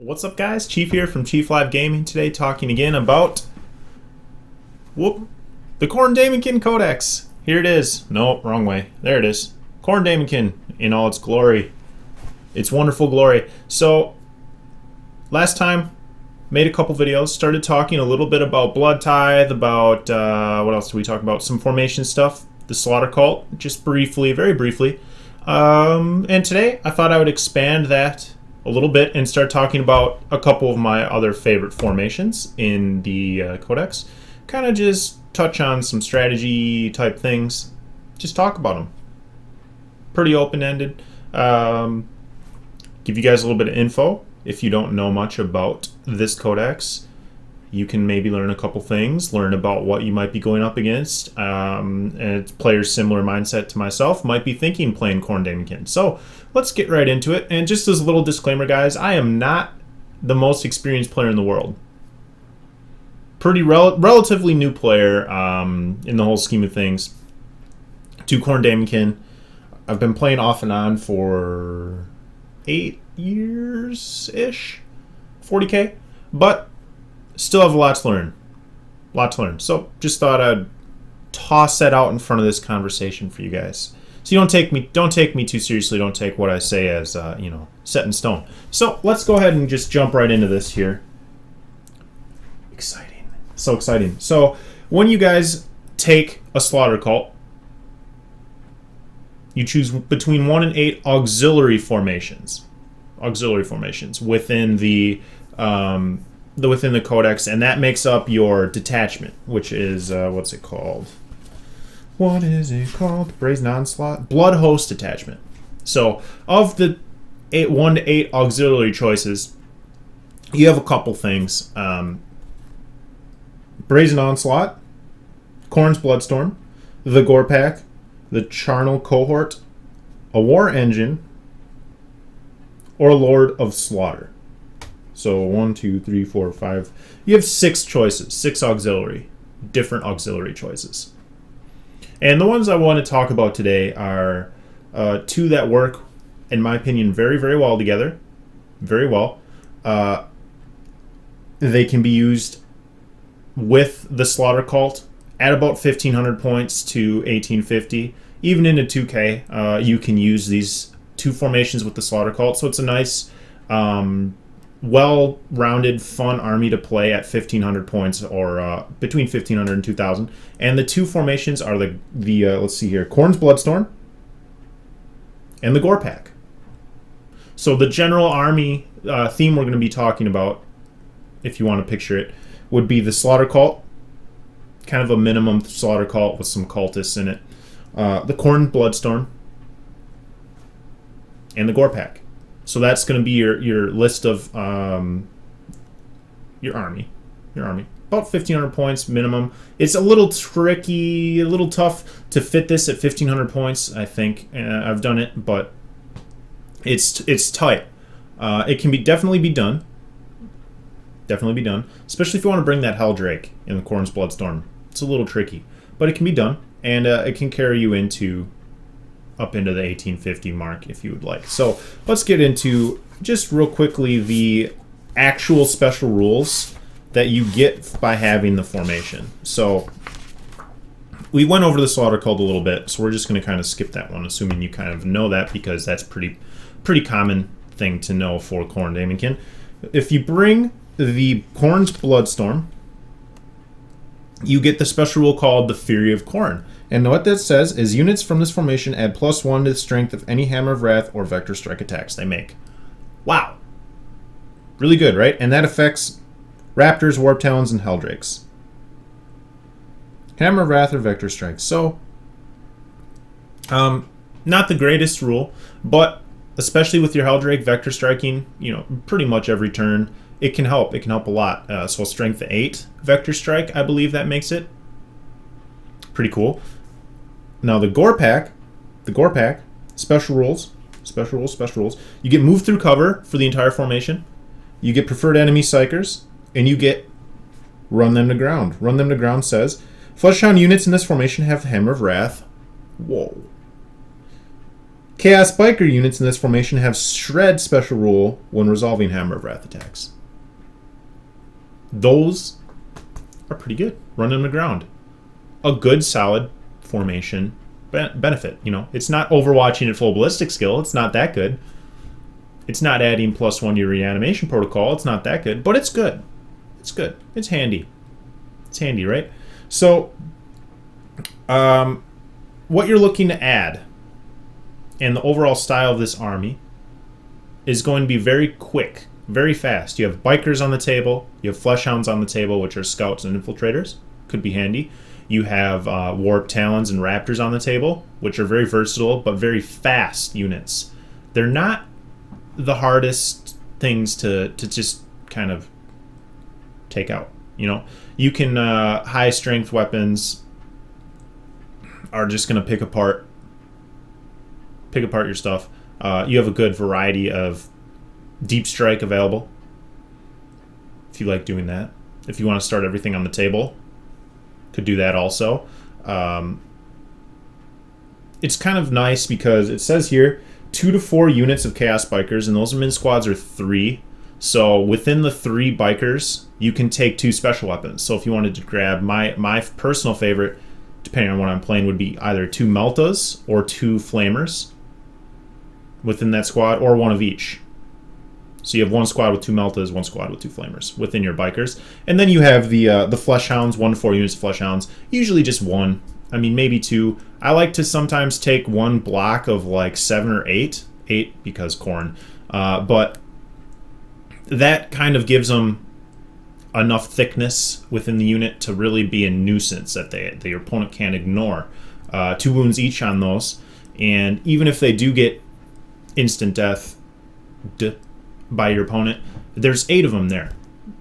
What's up, guys? Chief here from Chief Live Gaming today, talking again about the Khorne Daemonkin Codex. Here it is. No, wrong way. There it is. Khorne Daemonkin in all its glory. Its wonderful glory. So, last time, made a couple videos, started talking a little bit about Blood Tithe, about, what else did we talk about? Some formation stuff, the Slaughtercult, just briefly, very briefly. And today, I thought I would expand that a little bit and start talking about a couple of my other favorite formations in the Codex. Kind of just touch on some strategy type things. Just talk about them. Pretty open-ended. Give you guys a little bit of info. If you don't know much about this Codex, you can maybe learn a couple things, learn about what you might be going up against. And players similar mindset to myself might be thinking playing Khorne Daemonkin. So let's get right into it. And just as a little disclaimer, guys, I am not the most experienced player in the world. Pretty relatively new player in the whole scheme of things to Khorne Daemonkin. I've been playing off and on for 8 years-ish, 40k, but still have a lot to learn. So just thought I'd toss that out in front of this conversation for you guys. So you don't take me too seriously. Don't take what I say as set in stone. So let's go ahead and just jump right into this here. Exciting, so exciting. So when you guys take a Slaughtercult, you choose between 1 and 8 auxiliary formations within the Codex, and that makes up your detachment, which is what's it called? What is it called? Brazen Onslaught? Blood Host Detachment. So, of the 1 to 8 auxiliary choices, you have a couple things. Brazen Onslaught, Khorne's Bloodstorm, the Gorepack, the Charnel Cohort, a War Engine, or Lord of Slaughter. So 1, 2, 3, 4, 5. You have 6 choices, 6 different auxiliary choices. And the ones I want to talk about today are 2 that work, in my opinion, very, very well together. Very well. They can be used with the Slaughtercult at about 1,500 points to 1,850. Even into 2K, you can use these 2 formations with the Slaughtercult. So it's a nice, well-rounded, fun army to play at 1,500 points, or between 1,500 and 2,000. And the 2 formations are the let's see here, Khorne's Bloodstorm and the Gorepack. So the general army theme we're going to be talking about, if you want to picture it, would be the Slaughtercult, kind of a minimum Slaughtercult with some cultists in it, the Khorne Bloodstorm, and the Gorepack. So that's going to be your list of your army. About 1,500 points minimum. It's a little tricky, a little tough to fit this at 1,500 points, I think. I've done it, but it's tight. It can definitely be done. Especially if you want to bring that Helldrake in the Khorne's Bloodstorm. It's a little tricky, but it can be done, and it can carry you up into the 1850 mark if you would like. So let's get into, just real quickly, the actual special rules that you get by having the formation. So we went over the Slaughtercult a little bit, so we're just going to kind of skip that one, assuming you kind of know that, because that's pretty common thing to know for Khorne Daemonkin. If you bring the Khorne's Bloodstorm, you get the special rule called the Fury of Khorne. And what that says is units from this formation add +1 to the strength of any Hammer of Wrath or Vector Strike attacks they make. Wow. Really good, right? And that affects Raptors, Warp Talons, and Helldrakes. Hammer of Wrath or Vector Strike. So, not the greatest rule, but especially with your Helldrake, Vector Striking, pretty much every turn, it can help. It can help a lot. So strength 8 Vector Strike, I believe that makes it. Pretty cool. Now the Gorepack, special rules. You get move through cover for the entire formation. You get preferred enemy psychers, and you get run them to ground. Run them to ground says, Fleshhound units in this formation have Hammer of Wrath. Whoa. Chaos Biker units in this formation have Shred special rule when resolving Hammer of Wrath attacks. Those are pretty good. Run on the ground. A good, solid formation benefit. You know, it's not overwatching at full ballistic skill. It's not that good. It's not adding +1 to your reanimation protocol. It's not that good, but it's good. It's good. It's handy. It's handy, right? So, what you're looking to add and the overall style of this army is going to be very quick, very fast. You have bikers on the table. You have fleshhounds on the table, which are scouts and infiltrators. Could be handy. You have warp talons and raptors on the table, which are very versatile but very fast units. They're not the hardest things to just kind of take out. You know, you can high strength weapons are just going to pick apart your stuff. You have a good variety of deep strike available if you like doing that. If you want to start everything on the table, could do that also. It's kind of nice because it says here 2 to 4 units of Chaos Bikers, and those min squads are 3. So within the 3 bikers, you can take 2 special weapons. So if you wanted to grab my personal favorite, depending on what I'm playing, would be either 2 Meltas or 2 Flamers within that squad, or 1 of each. So you have 1 squad with 2 Meltas, 1 squad with 2 Flamers within your bikers. And then you have the Fleshhounds, 1 to 4 units of Fleshhounds, usually just 1. I mean, maybe 2. I like to sometimes take 1 block of like 7 or 8. 8 because Khorne. But that kind of gives them enough thickness within the unit to really be a nuisance that your opponent can't ignore. 2 wounds each on those. And even if they do get instant death by your opponent, there's 8 of them there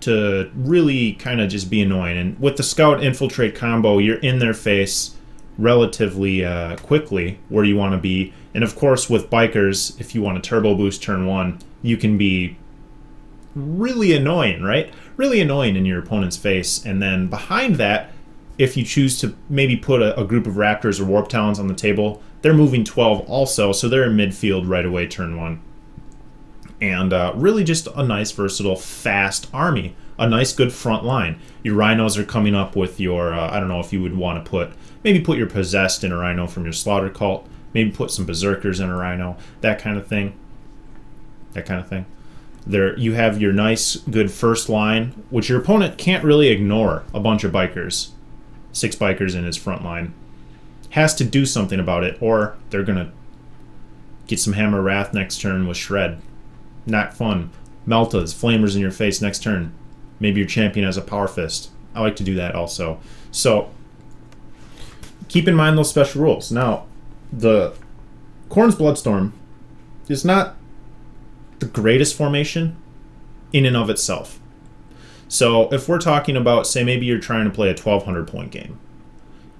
to really kind of just be annoying. And with the Scout Infiltrate combo, you're in their face relatively quickly where you want to be. And of course, with Bikers, if you want to turbo boost turn 1, you can be really annoying, right? Really annoying in your opponent's face. And then behind that, if you choose to maybe put a group of Raptors or Warp Talons on the table, they're moving 12 also, so they're in midfield right away turn 1. And really just a nice, versatile, fast army. A nice, good front line. Your Rhinos are coming up with your, I don't know if you would want to maybe put your Possessed in a Rhino from your Slaughtercult. Maybe put some Berserkers in a Rhino. That kind of thing. There, you have your nice, good first line, which your opponent can't really ignore. A bunch of Bikers. 6 Bikers in his front line. Has to do something about it, or they're going to get some Hammer Wrath next turn with Shred. Not fun. Meltas, Flamers in your face next turn. Maybe your champion has a Power Fist. I like to do that also. So, keep in mind those special rules. Now, the Khorne's Bloodstorm is not the greatest formation in and of itself. So, if we're talking about, say, maybe you're trying to play a 1,200 point game,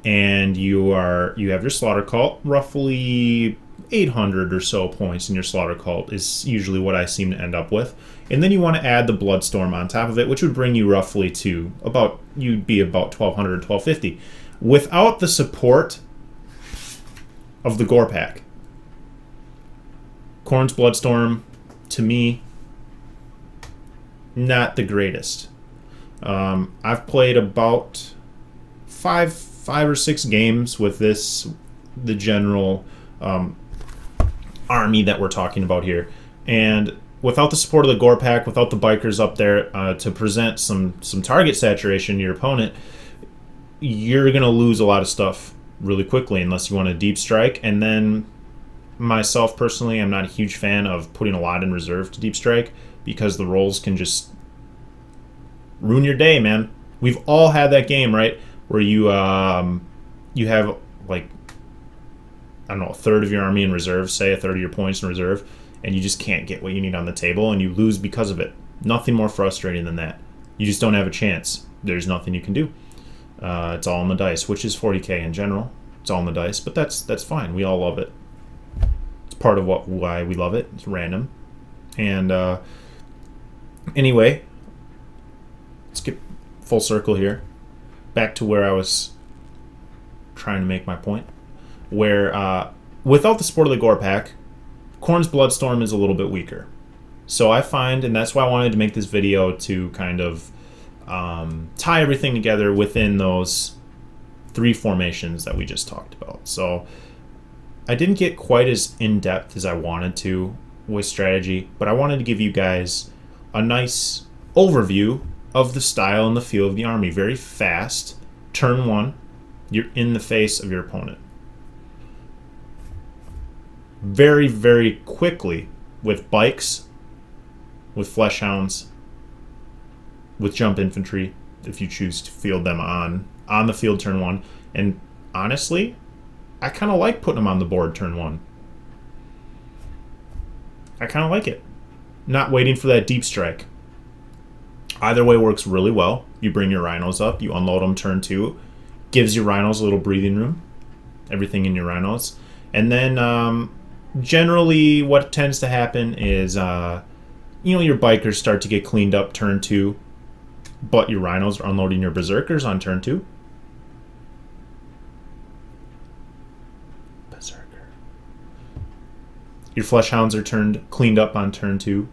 and you have your Slaughtercult, roughly 800 or so points in your Slaughtercult is usually what I seem to end up with. And then you want to add the Bloodstorm on top of it, which would bring you roughly to you'd be about 1,200 or 1,250. Without the support of the Gorepack, Khorne's Bloodstorm, to me, not the greatest. I've played about five or 6 games with the general army that we're talking about here, and without the support of the Gorepack, without the Bikers up there to present some target saturation to your opponent, you're gonna lose a lot of stuff really quickly unless you want to deep strike. And then myself personally, I'm not a huge fan of putting a lot in reserve to deep strike because the rolls can just ruin your day, man. We've all had that game, right, where you have like, I don't know, a third of your army in reserve, say a third of your points in reserve, and you just can't get what you need on the table, and you lose because of it. Nothing more frustrating than that. You just don't have a chance. There's nothing you can do. It's all on the dice, which is 40k in general. It's all on the dice, but that's fine. We all love it. It's part of why we love it. It's random. And anyway, let's get full circle here. Back to where I was trying to make my point. Where without the support of the Gorepack, Khorne's Bloodstorm is a little bit weaker. So I find, and that's why I wanted to make this video, to kind of tie everything together within those 3 formations that we just talked about. So I didn't get quite as in-depth as I wanted to with strategy, but I wanted to give you guys a nice overview of the style and the feel of the army. Very fast. Turn 1, you're in the face of your opponent. Very, very quickly with bikes, with flesh hounds, with jump infantry, if you choose to field them on the field turn 1. And honestly, I kind of like putting them on the board turn 1. I kind of like it. Not waiting for that deep strike. Either way works really well. You bring your rhinos up, you unload them turn 2. Gives your rhinos a little breathing room. Everything in your rhinos. And then generally what tends to happen is your bikers start to get cleaned up turn 2, but your rhinos are unloading your berserkers on turn 2. Berserker. Your flesh hounds are cleaned up on turn 2.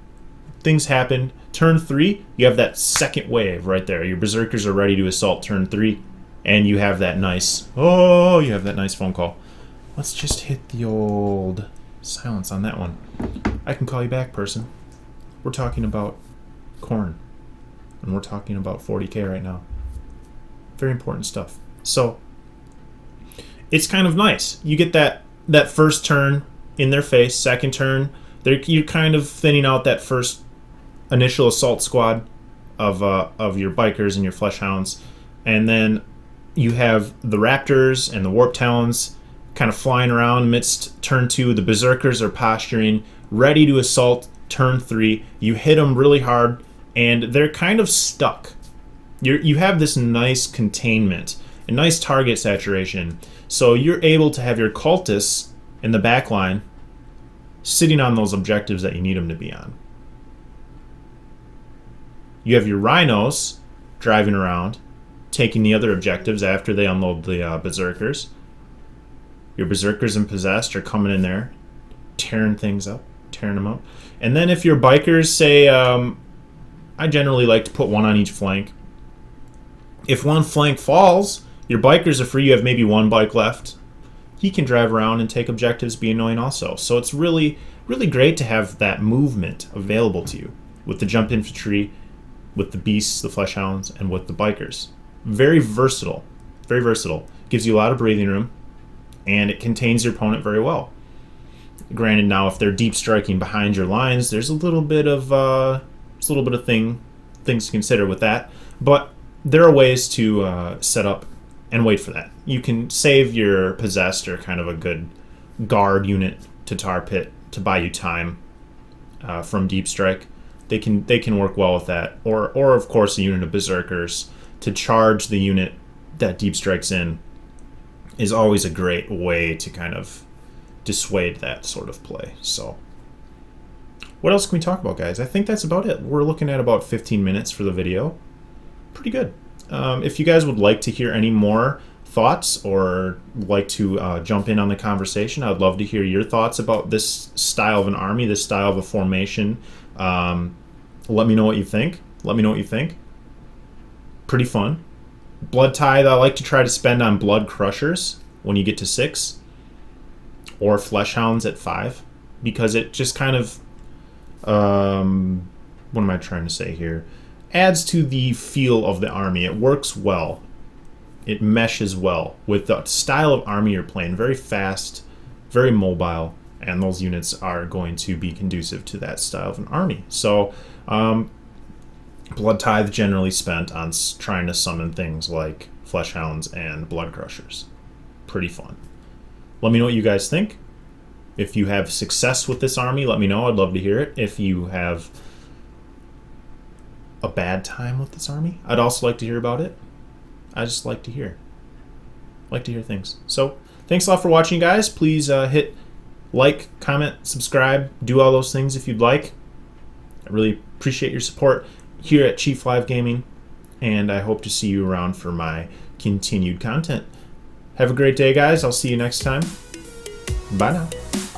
Things happen. Turn 3, you have that second wave right there. Your berserkers are ready to assault turn 3, and you have that nice phone call. Let's just hit the old silence on that one. I can call you back, person. We're talking about Khorne, and we're talking about 40k right now. Very important stuff. So it's kind of nice. You get that first turn in their face. Second turn, you're kind of thinning out that first initial assault squad of your bikers and your flesh hounds, and then you have the raptors and the warp talons kind of flying around amidst turn 2. The berserkers are posturing, ready to assault turn 3. You hit them really hard, and they're kind of stuck. You have this nice containment, a nice target saturation, so you're able to have your cultists in the back line sitting on those objectives that you need them to be on. You have your rhinos driving around, taking the other objectives after they unload the berserkers. Your berserkers and possessed are coming in there, tearing them up. And then if your bikers say, I generally like to put one on each flank. If one flank falls, your bikers are free. You have maybe one bike left. He can drive around and take objectives, be annoying also. So it's really, really great to have that movement available to you with the jump infantry, with the beasts, the flesh hounds, and with the bikers. Very versatile. Very versatile. Gives you a lot of breathing room, and it contains your opponent very well. Granted, now if they're deep striking behind your lines, there's a little bit of things to consider with that. But there are ways to set up and wait for that. You can save your possessed or kind of a good guard unit to tar pit to buy you time from deep strike. They can work well with that, or of course a unit of berserkers to charge the unit that deep strikes in is always a great way to kind of dissuade that sort of play. So what else can we talk about, guys? I think that's about it. We're looking at about 15 minutes for the video. Pretty good. If you guys would like to hear any more thoughts or like to jump in on the conversation, I'd love to hear your thoughts about this style of an army, this style of a formation. Let me know what you think. Pretty fun. Blood Tithe, I like to try to spend on Blood Crushers when you get to 6, or Flesh Hounds at 5, because it just kind of, what am I trying to say here? Adds to the feel of the army. It works well. It meshes well with the style of army you're playing. Very fast, very mobile, and those units are going to be conducive to that style of an army. So, Blood Tithe generally spent on trying to summon things like Flesh Hounds and Blood Crushers. Pretty fun. Let me know what you guys think. If you have success with this army, let me know. I'd love to hear it. If you have a bad time with this army, I'd also like to hear about it. I just like to hear things. So thanks a lot for watching, guys. Please hit like, comment, subscribe, do all those things if you'd like. I really appreciate your support here at Chief Live Gaming, and I hope to see you around for my continued content. Have a great day, guys. I'll see you next time. Bye now.